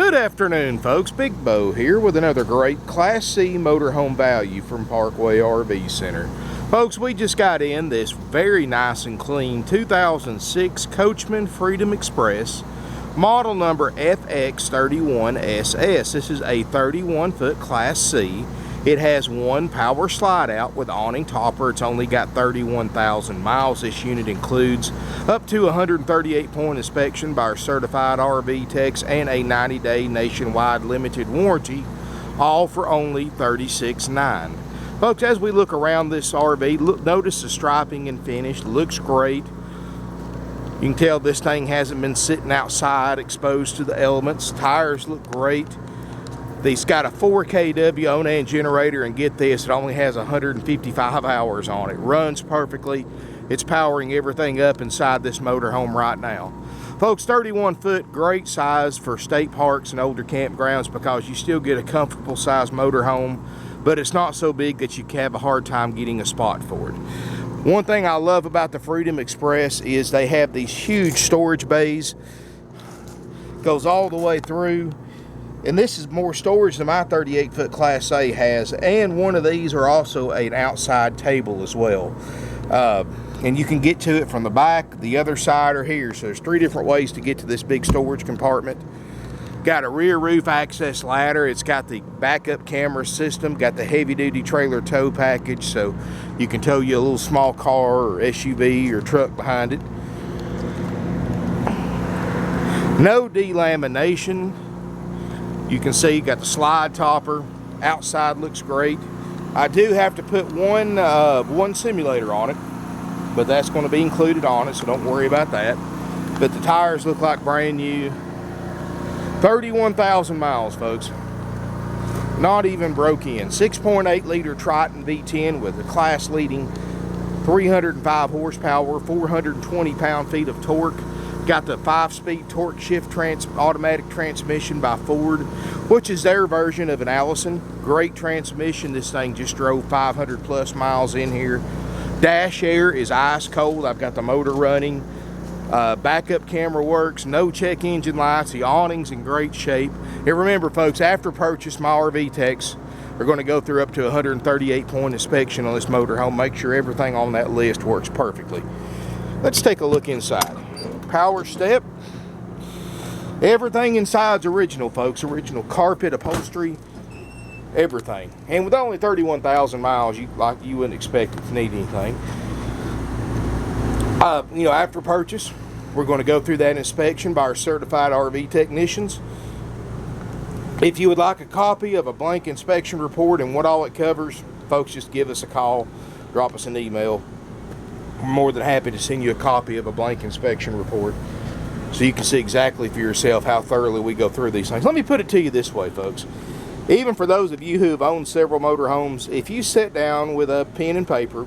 Good afternoon, folks. Big Bo here with another great Class C motorhome value from Parkway RV Center. Folks, we just got in this very nice and clean 2006 Coachmen Freedom Express, model number FX31SS. This is a 31-foot Class C. It has one power slide out with awning topper. It's only got 31,000 miles. This unit includes up to 138-point inspection by our certified RV techs and a 90-day nationwide limited warranty, all for only $36,900. Folks, as we look around this RV, notice the striping and finish. Looks great. You can tell this thing hasn't been sitting outside exposed to the elements. Tires look great. It's got a 4 kW Onan generator, and get this, it only has 155 hours on it. Runs perfectly. It's powering everything up inside this motorhome right now. Folks, 31 foot, great size for state parks and older campgrounds because you still get a comfortable size motorhome, but it's not so big that you can have a hard time getting a spot for it. One thing I love about the Freedom Express is they have these huge storage bays. Goes all the way through. And this is more storage than my 38-foot Class A has. And one of these are also an outside table as well. And you can get to it from the back, the other side, or here. So there's 3 different ways to get to this big storage compartment. Got a rear roof access ladder. It's got the backup camera system. Got the heavy-duty trailer tow package, so you can tow you a little small car or SUV or truck behind it. No delamination. You can see you got the slide topper. Outside looks great. I do have to put one simulator on it, but that's going to be included on it, so don't worry about that. But the tires look like brand new. 31,000 miles, folks. Not even broke in. 6.8 liter Triton V-10 with a class leading 305 horsepower, 420 pound-feet of torque. Got the 5-speed torque shift automatic transmission by Ford, which is their version of an Allison. Great transmission. This thing just drove 500 plus miles in here. Dash air is ice cold. I've got the motor running. Backup camera works. No check engine lights. The awning's in great shape. And remember, folks, after purchase, my RV techs are going to go through up to 138-point inspection on this motorhome. Make sure everything on that list works perfectly. Let's take a look inside. Power step. Everything inside's original, folks. Original carpet, upholstery, everything. And with only 31,000 miles, you wouldn't expect it to need anything. After purchase, we're going to go through that inspection by our certified RV technicians. If you would like a copy of a blank inspection report and what all it covers, folks, just give us a call, drop us an email. I'm more than happy to send you a copy of a blank inspection report so you can see exactly for yourself how thoroughly we go through these things. Let me put it to you this way, folks. Even for those of you who have owned several motorhomes, if you sit down with a pen and paper,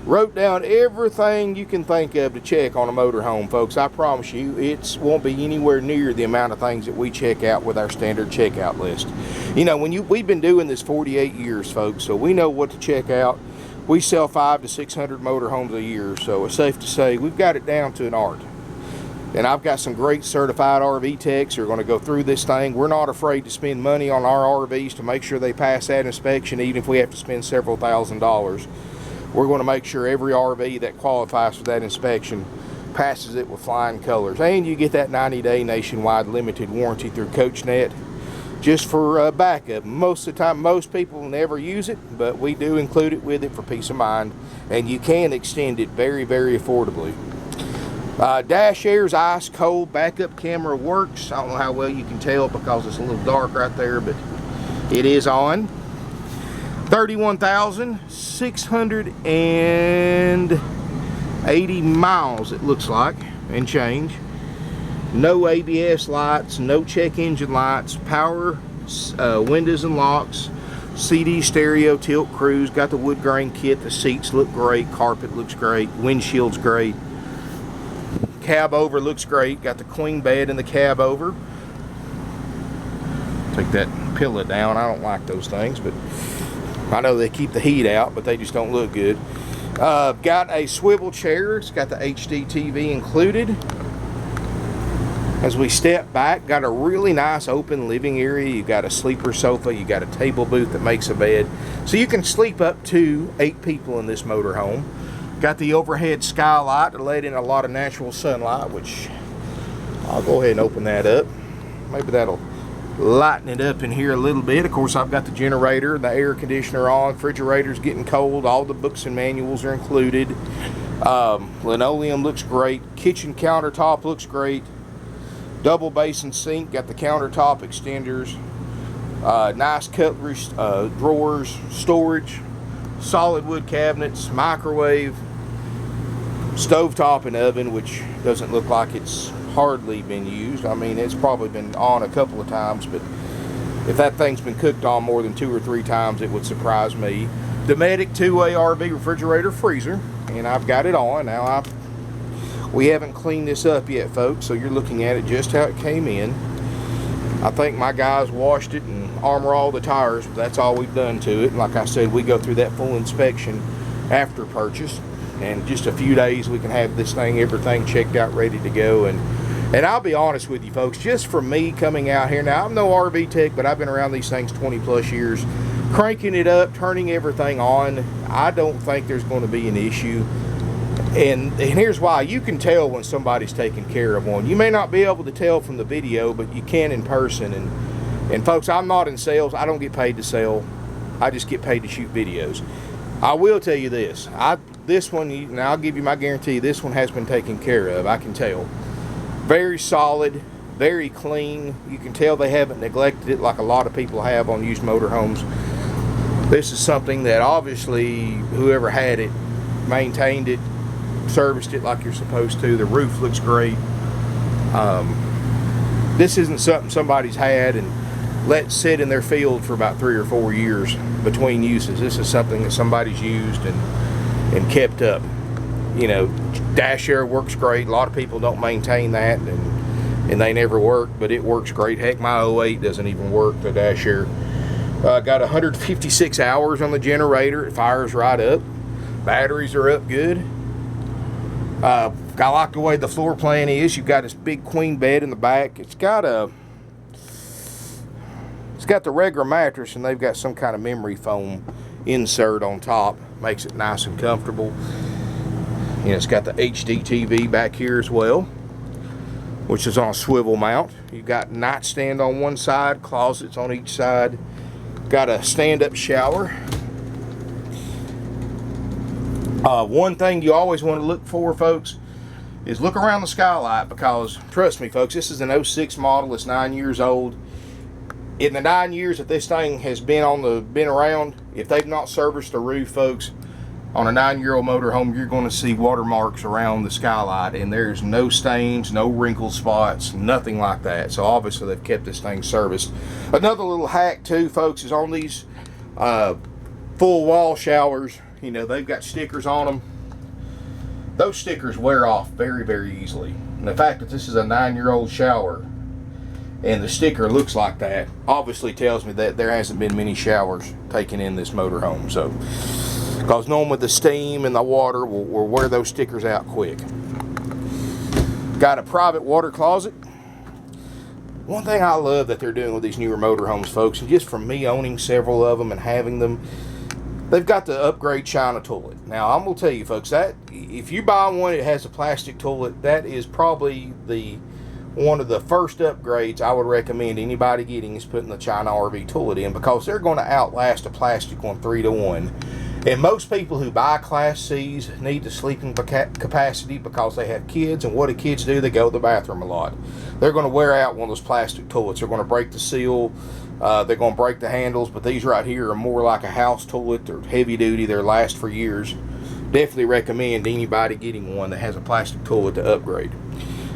wrote down everything you can think of to check on a motorhome, folks, I promise you it won't be anywhere near the amount of things that we check out with our standard checkout list. You know, we've been doing this 48 years, folks, so we know what to check out. We sell 500 to 600 motorhomes a year, so it's safe to say we've got it down to an art. And I've got some great certified RV techs who are going to go through this thing. We're not afraid to spend money on our RVs to make sure they pass that inspection, even if we have to spend several $1,000s. We're going to make sure every RV that qualifies for that inspection passes it with flying colors. And you get that 90-day nationwide limited warranty through CoachNet just for backup. Most of the time, most people never use it, but we do include it with it for peace of mind. And you can extend it very, very affordably. Dash air's ice cold. Backup camera works. I don't know how well you can tell because it's a little dark right there, but it is on. 31,680 miles it looks like, and change. No ABS lights, no check engine lights, power windows and locks, CD stereo, tilt cruise, got the wood grain kit, the seats look great, carpet looks great, windshield's great, cab over looks great, got the queen bed in the cab over. Take that pillow down, I don't like those things, but I know they keep the heat out, but they just don't look good. Got a swivel chair, it's got the HD TV included. As we step back, got a really nice open living area. You got a sleeper sofa, you got a table booth that makes a bed. So you can sleep up to 8 people in this motorhome. Got the overhead skylight to let in a lot of natural sunlight, which I'll go ahead and open that up. Maybe that'll lighten it up in here a little bit. Of course, I've got the generator, the air conditioner on, refrigerator's getting cold, all the books and manuals are included. Linoleum looks great, kitchen countertop looks great, double basin sink, got the countertop extenders, nice cutlery, drawers, storage, solid wood cabinets, microwave, stovetop and oven, which doesn't look like it's hardly been used. I mean, it's probably been on a couple of times, but if that thing's been cooked on more than 2 or 3 times, it would surprise me. Dometic 2-way RV refrigerator freezer, and I've got it on. Now, we haven't cleaned this up yet, folks, so you're looking at it just how it came in. I think my guys washed it and armor all the tires, but that's all we've done to it. And like I said, we go through that full inspection after purchase, and just a few days we can have this thing, everything checked out, ready to go. And I'll be honest with you folks, just for me coming out here, now I'm no RV tech, but I've been around these things 20 plus years, cranking it up, turning everything on, I don't think there's going to be an issue. And here's why. You can tell when somebody's taking care of one. You may not be able to tell from the video, but you can in person. And folks, I'm not in sales. I don't get paid to sell. I just get paid to shoot videos. I will tell you this. This one, and I'll give you my guarantee, this one has been taken care of. I can tell. Very solid, very clean. You can tell they haven't neglected it like a lot of people have on used motorhomes. This is something that obviously whoever had it maintained it, serviced it like you're supposed to. The roof looks great. This isn't something somebody's had and let sit in their field for about 3 or 4 years between uses. This is something that somebody's used and kept up. You know, dash air works great. A lot of people don't maintain that, and they never work, but it works great. Heck, my 08 doesn't even work, the dash air. Got 156 hours on the generator. It fires right up. Batteries are up good. I like the way the floor plan is. You've got this big queen bed in the back. It's got the regular mattress, and they've got some kind of memory foam insert on top. Makes it nice and comfortable. You know, it's got the HD TV back here as well, which is on a swivel mount. You've got nightstand on one side, closets on each side. Got a stand-up shower. One thing you always want to look for, folks, is look around the skylight, because trust me, folks, this is an 06 model. It's 9 years old. In the 9 years that this thing has been around, if they've not serviced the roof, folks, on a 9-year-old motorhome, you're going to see watermarks around the skylight, and there's no stains, no wrinkle spots, nothing like that. So obviously they've kept this thing serviced. Another little hack too, folks, is on these full wall showers. You know, they've got stickers on them. Those stickers wear off very, very easily. And the fact that this is a 9-year-old shower and the sticker looks like that obviously tells me that there hasn't been many showers taken in this motorhome. So, because normally the steam and the water will wear those stickers out quick. Got a private water closet. One thing I love that they're doing with these newer motorhomes, folks, and just from me owning several of them and having them, they've got the upgrade China toilet. Now, I'm going to tell you, folks, that if you buy one that has a plastic toilet, that is probably one of the first upgrades I would recommend anybody getting, is putting the China RV toilet in, because they're going to outlast a plastic one 3 to 1. And most people who buy Class C's need the sleeping capacity because they have kids, and what do kids do? They go to the bathroom a lot. They're going to wear out one of those plastic toilets. They're going to break the seal. They're going to break the handles, but these right here are more like a house toilet. They're heavy duty. They'll last for years. Definitely recommend anybody getting one that has a plastic toilet to upgrade.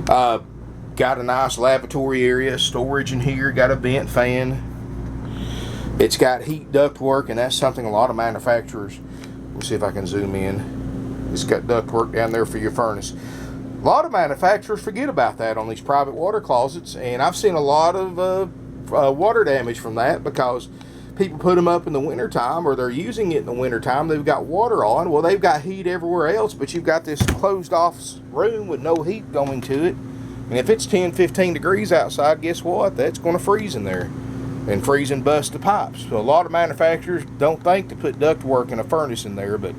Got a nice lavatory area, storage in here. Got a vent fan. It's got heat duct work, and that's something a lot of manufacturers, let's see if I can zoom in. It's got duct work down there for your furnace. A lot of manufacturers forget about that on these private water closets, and I've seen a lot of water damage from that, because people put them up in the wintertime, or they're using it in the wintertime. They've got water on. Well, they've got heat everywhere else, but you've got this closed off room with no heat going to it. And if it's 10, 15 degrees outside, guess what? That's going to freeze in there. And freeze and bust the pipes. So a lot of manufacturers don't think to put ductwork in a furnace in there, but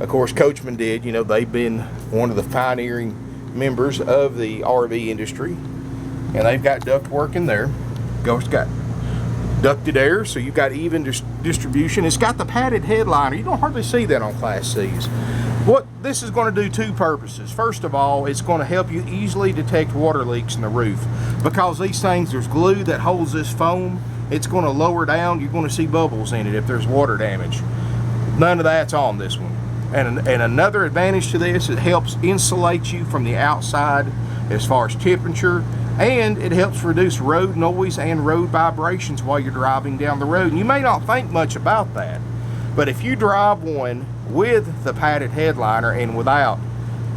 of course Coachmen did. You know, they've been one of the pioneering members of the RV industry, and they've got ductwork in there. It's got ducted air, so you've got even distribution. It's got the padded headliner. You don't hardly see that on Class C's. What this is going to do two purposes. First of all, it's going to help you easily detect water leaks in the roof, because these things, there's glue that holds this foam. It's going to lower down. You're going to see bubbles in it if there's water damage. None of that's on this one. And another advantage to this, it helps insulate you from the outside as far as temperature, and it helps reduce road noise and road vibrations while you're driving down the road. And you may not think much about that, but if you drive one with the padded headliner and without,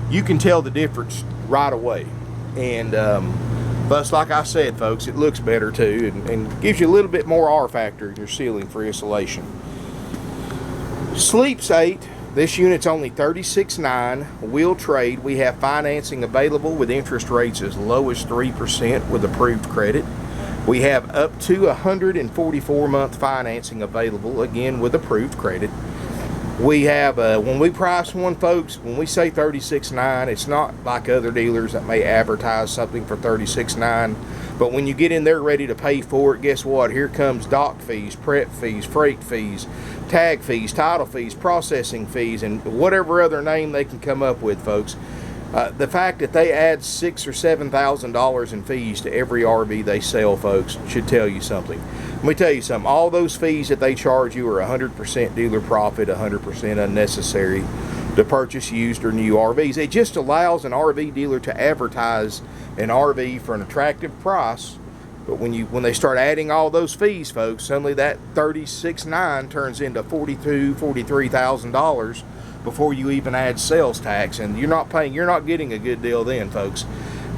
you can tell the difference right away. And plus, like I said, folks, it looks better too, and gives you a little bit more R factor in your ceiling for insulation. Sleeps 8. This unit's only $36,900. Will trade. We have financing available with interest rates as low as 3% with approved credit. We have up to 144-month financing available, again with approved credit. We have, when we price one, folks, when we say $36,900, it's not like other dealers that may advertise something for $36,900. But when you get in there ready to pay for it, guess what? Here comes dock fees, prep fees, freight fees, tag fees, title fees, processing fees, and whatever other name they can come up with, folks. The fact that they add $6,000 or $7,000 in fees to every RV they sell, folks, should tell you something. Let me tell you something. All those fees that they charge you are 100% dealer profit, 100% unnecessary to purchase used or new RVs. It just allows an RV dealer to advertise an RV for an attractive price. But when they start adding all those fees, folks, suddenly that $36,900 turns into $42,000, $43,000 before you even add sales tax, and you're not getting a good deal then, folks.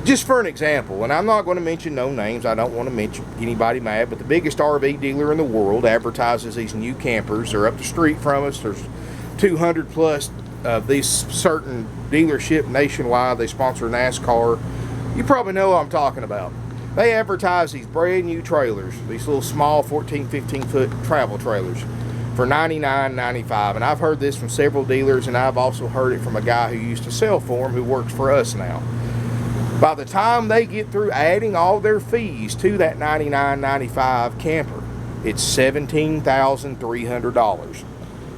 Just for an example, and I'm not going to mention no names, I don't want to mention anybody mad, but the biggest RV dealer in the world advertises these new campers. They're up the street from us. There's 200 plus of these certain dealership nationwide. They sponsor NASCAR. You probably know what I'm talking about. They advertise these brand new trailers, these little small 14, 15 foot travel trailers for $99.95. And I've heard this from several dealers, and I've also heard it from a guy who used to sell for them who works for us now. By the time they get through adding all their fees to that $99.95 camper, it's $17,300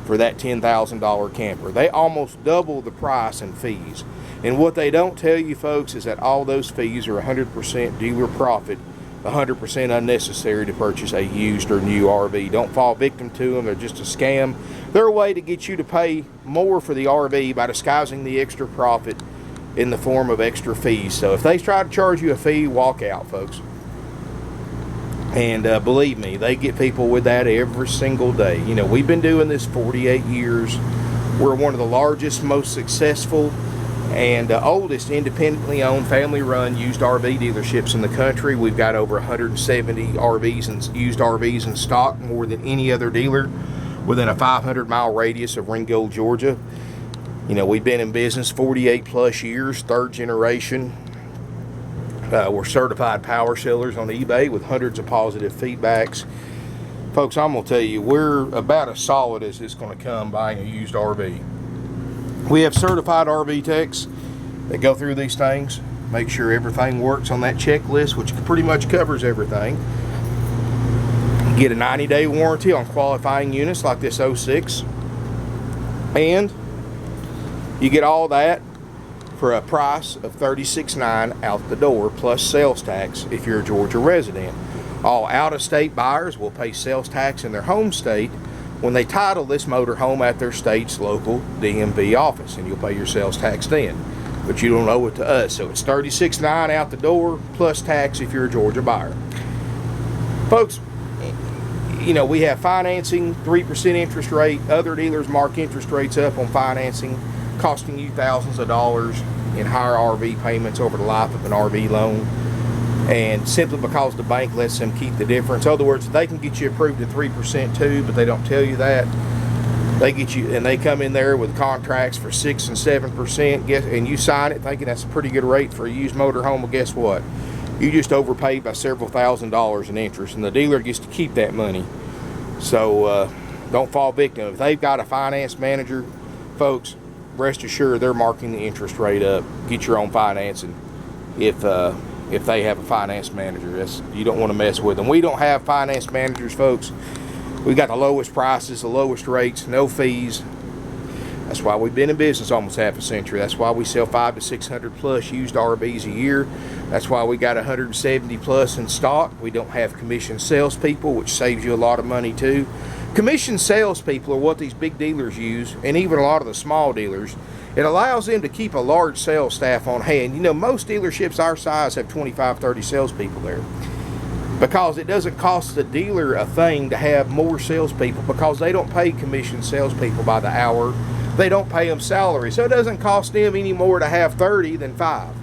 for that $10,000 camper. They almost double the price in fees. And what they don't tell you, folks, is that all those fees are 100% dealer profit, 100% unnecessary to purchase a used or new RV. Don't fall victim to them. They're just a scam. They're a way to get you to pay more for the RV by disguising the extra profit in the form of extra fees. So if they try to charge you a fee, walk out, folks. And believe me, they get people with that every single day. You know, we've been doing this 48 years. We're one of the largest, most successful, and oldest independently owned, family-run used RV dealerships in the country. We've got over 170 RVs and used RVs in stock, more than any other dealer within a 500-mile radius of Ringgold, Georgia. You know, we've been in business 48 plus years, third generation. We're certified power sellers on eBay with hundreds of positive feedbacks. Folks, I'm going to tell you, we're about as solid as it's going to come buying a used RV. We have certified RV techs that go through these things, make sure everything works on that checklist, which pretty much covers everything. Get a 90-day warranty on qualifying units like this 06. And you get all that for a price of $36,900 out the door, plus sales tax if you're a Georgia resident. All out-of-state buyers will pay sales tax in their home state when they title this motorhome at their state's local DMV office, and you'll pay your sales tax then, but you don't owe it to us. So it's $36,900 out the door, plus tax if you're a Georgia buyer. Folks, you know, we have financing, 3% interest rate. Other dealers mark interest rates up on financing, costing you thousands of dollars in higher RV payments over the life of an RV loan, and simply because the bank lets them keep the difference. In other words, they can get you approved at 3% too, but they don't tell you that. They get you, and they come in there with contracts for 6 and 7%, and you sign it thinking that's a pretty good rate for a used motorhome. Well, guess what? You just overpaid by several $1,000s in interest, and the dealer gets to keep that money. So don't fall victim. If they've got a finance manager, folks, rest assured they're marking the interest rate up. Get your own financing if they have a finance manager. You don't want to mess with them. We don't have finance managers, folks. We got the lowest prices, the lowest rates, no fees. That's why we've been in business almost half a century. That's why we sell 500 to 600 plus used RVs a year. That's why we got 170 plus in stock. We don't have commission salespeople, which saves you a lot of money too. Commission salespeople are what these big dealers use, and even a lot of the small dealers. It allows them to keep a large sales staff on hand. You know, most dealerships our size have 25, 30 salespeople there, because it doesn't cost the dealer a thing to have more salespeople, because they don't pay commission salespeople by the hour. They don't pay them salary, so it doesn't cost them any more to have 30 than 5.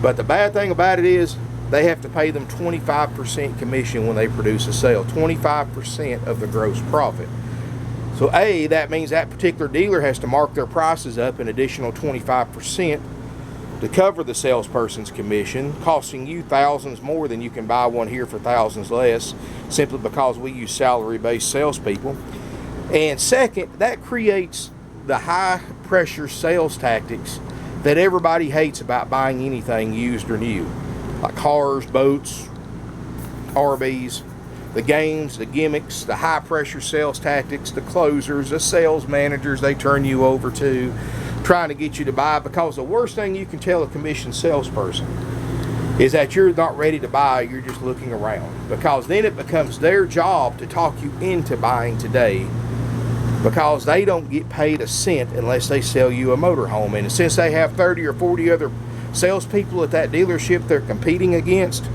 But the bad thing about it is they have to pay them 25% commission when they produce a sale, 25% of the gross profit. So that means that particular dealer has to mark their prices up an additional 25% to cover the salesperson's commission, costing you thousands more than you can buy one here for thousands less, simply because we use salary-based salespeople. And second, that creates the high pressure sales tactics that everybody hates about buying anything used or new, like cars, boats, RVs, the games, the gimmicks, the high pressure sales tactics, the closers, the sales managers they turn you over to, trying to get you to buy. Because the worst thing you can tell a commission salesperson is that you're not ready to buy, you're just looking around, because then it becomes their job to talk you into buying today, because they don't get paid a cent unless they sell you a motorhome. And since they have 30 or 40 other salespeople at that dealership they're competing against,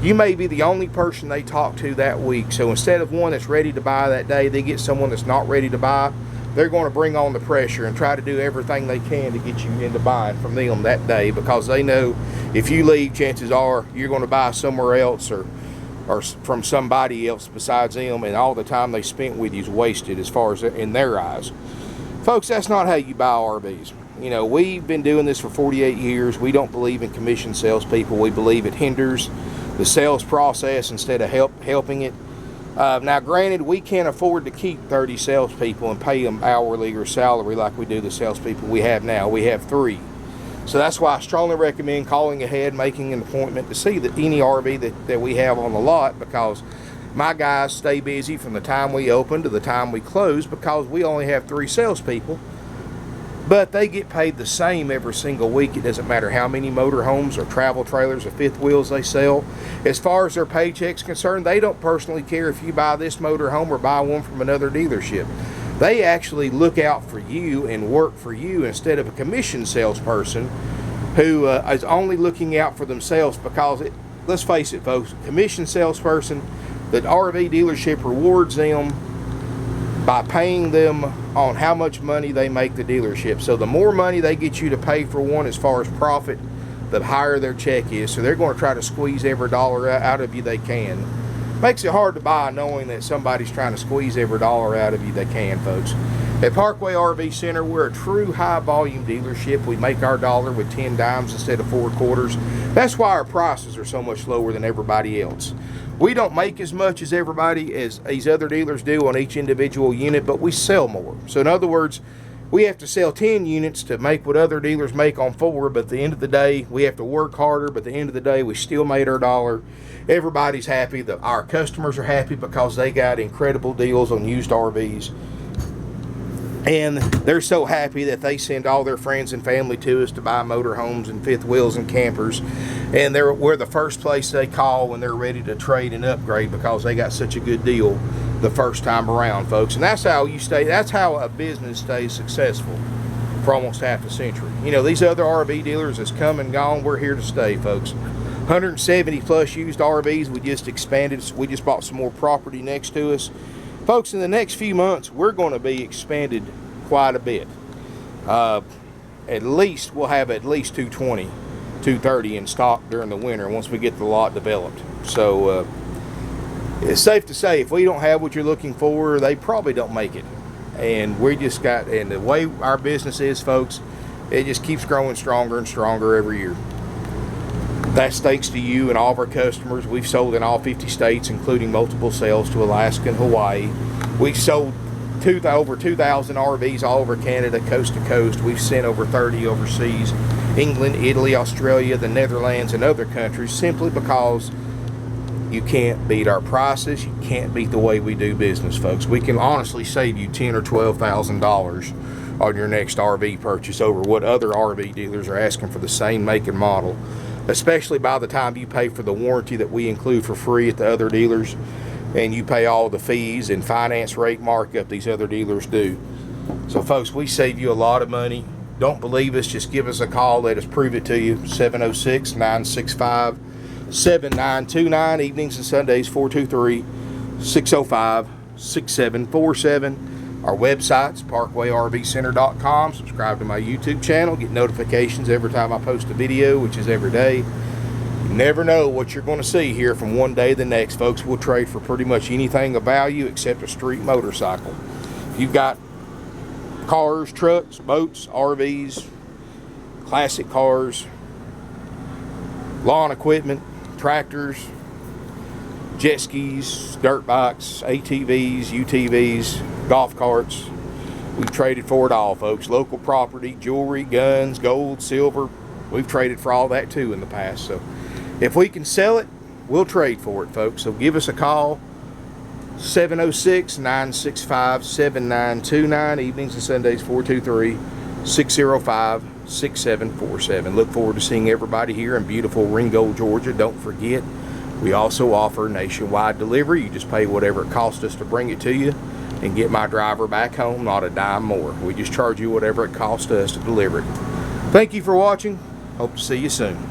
you may be the only person they talk to that week. So instead of one that's ready to buy that day, they get someone that's not ready to buy. They're going to bring on the pressure and try to do everything they can to get you into buying from them that day, because they know if you leave, chances are you're going to buy somewhere else or from somebody else besides them, and all the time they spent with you is wasted as far as in their eyes. Folks, that's not how you buy RVs. You know, we've been doing this for 48 years. We don't believe in commission salespeople. We believe it hinders the sales process instead of helping it. Now, granted, we can't afford to keep 30 salespeople and pay them hourly or salary like we do the salespeople we have now. We have 3. So that's why I strongly recommend calling ahead, making an appointment to see any RV that we have on the lot, because my guys stay busy from the time we open to the time we close, because we only have 3 salespeople. But they get paid the same every single week. It doesn't matter how many motorhomes or travel trailers or fifth wheels they sell. As far as their paycheck's concerned, they don't personally care if you buy this motorhome or buy one from another dealership. They actually look out for you and work for you instead of a commission salesperson who is only looking out for themselves. Because let's face it, folks, commission salesperson, the RV dealership rewards them by paying them on how much money they make the dealership. So the more money they get you to pay for one as far as profit, the higher their check is. So they're going to try to squeeze every dollar out of you they can. Makes it hard to buy knowing that somebody's trying to squeeze every dollar out of you they can, folks. At Parkway RV Center, we're a true high volume dealership. We make our dollar with 10 dimes instead of 4 quarters. That's why our prices are so much lower than everybody else. We don't make as much as everybody as these other dealers do on each individual unit, but we sell more. So in other words, we have to sell 10 units to make what other dealers make on 4, but at the end of the day, we have to work harder, but at the end of the day, we still made our dollar. Everybody's happy. Our customers are happy because they got incredible deals on used RVs. And they're so happy that they send all their friends and family to us to buy motorhomes and fifth wheels and campers. And we're the first place they call when they're ready to trade and upgrade, because they got such a good deal the first time around, folks. And that's how that's how a business stays successful for almost half a century. You know, these other RV dealers has come and gone. We're here to stay, folks. 170 plus used RVs. We just expanded. We just bought some more property next to us. Folks, in the next few months, we're going to be expanded quite a bit. At least, we'll have at least 220, 230 in stock during the winter once we get the lot developed. So, it's safe to say if we don't have what you're looking for, they probably don't make it. And we just got, and the way our business is, folks, it just keeps growing stronger and stronger every year. That's thanks to you and all of our customers. We've sold in all 50 states, including multiple sales to Alaska and Hawaii. We've sold over 2,000 RVs all over Canada, coast to coast. We've sent over 30 overseas, England, Italy, Australia, the Netherlands, and other countries, simply because you can't beat our prices. You can't beat the way we do business, folks. We can honestly save you $10,000 or $12,000 on your next RV purchase over what other RV dealers are asking for the same make and model, especially by the time you pay for the warranty that we include for free at the other dealers, and you pay all the fees and finance rate markup these other dealers do. So, folks, we save you a lot of money. Don't believe us? Just give us a call. Let us prove it to you. 706-965-7929. Evenings and Sundays, 423-605-6747. Our website's parkwayrvcenter.com. Subscribe to my YouTube channel. Get notifications every time I post a video, which is every day. You never know what you're going to see here from one day to the next, folks. We'll trade for pretty much anything of value except a street motorcycle. If you've got cars, trucks, boats, RVs, classic cars, lawn equipment, tractors, jet skis, dirt bikes, ATVs, UTVs, golf carts, we've traded for it all, folks. Local property, jewelry, guns, gold, silver, we've traded for all that too in the past. So if we can sell it, we'll trade for it, folks. So give us a call, 706-965-7929. Evenings and Sundays, 423-605-6747. Look forward to seeing everybody here in beautiful Ringgold, Georgia. Don't forget, we also offer nationwide delivery. You just pay whatever it costs us to bring it to you and get my driver back home, not a dime more. We just charge you whatever it costs us to deliver it. Thank you for watching. Hope to see you soon.